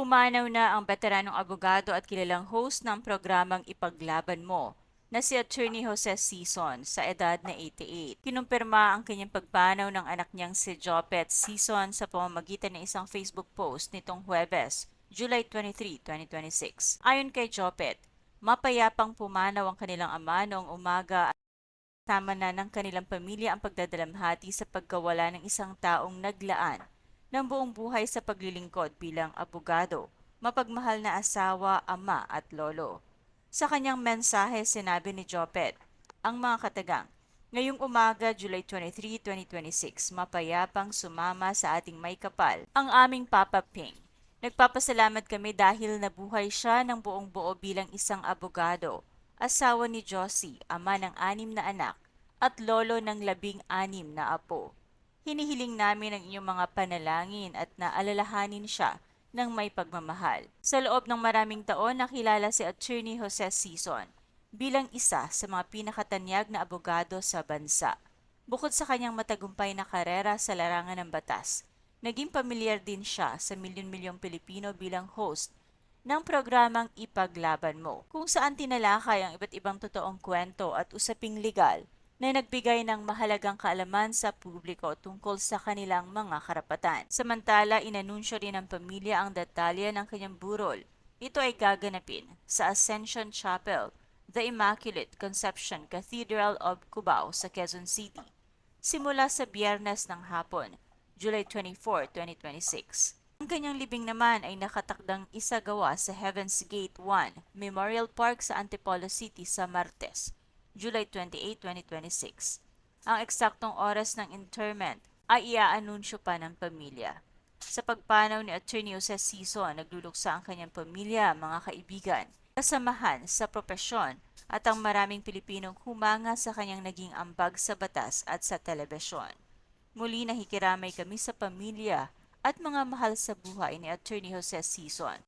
Pumanaw na ang veteranong abogado at kilalang host ng programang Ipaglaban Mo na si Attorney Jose Sison sa edad na 88. Kinumpirma ang kanyang pagpanaw ng anak niyang si Jopet Sison sa pamamagitan ng isang Facebook post nitong Huwebes, July 23, 2026. Ayon kay Jopet, mapayapang pumanaw ang kanilang ama noong umaga at tama na ng kanilang pamilya ang pagdadalamhati sa pagkawala ng isang taong naglaan ng buong buhay sa paglilingkod bilang abogado, mapagmahal na asawa, ama at lolo. Sa kanyang mensahe, sinabi ni Jopet, ang mga katagang, ngayong umaga, July 23, 2026, mapayapang sumama sa ating may kapal, ang aming Papa Ping. Nagpapasalamat kami dahil nabuhay siya ng buong buo bilang isang abogado, asawa ni Josie, ama ng 6 na anak, at lolo ng 16 na apo. Hinihiling namin ang inyong mga panalangin at naalalahanin siya ng may pagmamahal. Sa loob ng maraming taon, nakilala si Attorney Jose Sison bilang isa sa mga pinakatanyag na abogado sa bansa. Bukod sa kanyang matagumpay na karera sa larangan ng batas, naging pamilyar din siya sa milyon-milyong Pilipino bilang host ng programang Ipaglaban Mo, kung saan tinalakay ang iba't ibang totoong kwento at usaping legal na nagbigay ng mahalagang kaalaman sa publiko tungkol sa kanilang mga karapatan. Samantala, inanunsyo rin ng pamilya ang detalye ng kanyang burol. Ito ay gaganapin sa Ascension Chapel, The Immaculate Conception Cathedral of Cubao sa Quezon City, simula sa Biyernes ng hapon, July 24, 2026. Ang kanyang libing naman ay nakatakdang isagawa sa Heaven's Gate 1 Memorial Park sa Antipolo City sa Martes, July 28, 2026. Ang eksaktong oras ng interment ay iaanunsyo pa ng pamilya. Sa pagpanaw ni Attorney Jose Sison, nagluluksa ang kanyang pamilya, mga kaibigan, kasamahan sa propesyon at ang maraming Pilipinong humanga sa kanyang naging ambag sa batas at sa telebisyon. Muli nakikiramay kami sa pamilya at mga mahal sa buhay ni Attorney Jose Sison.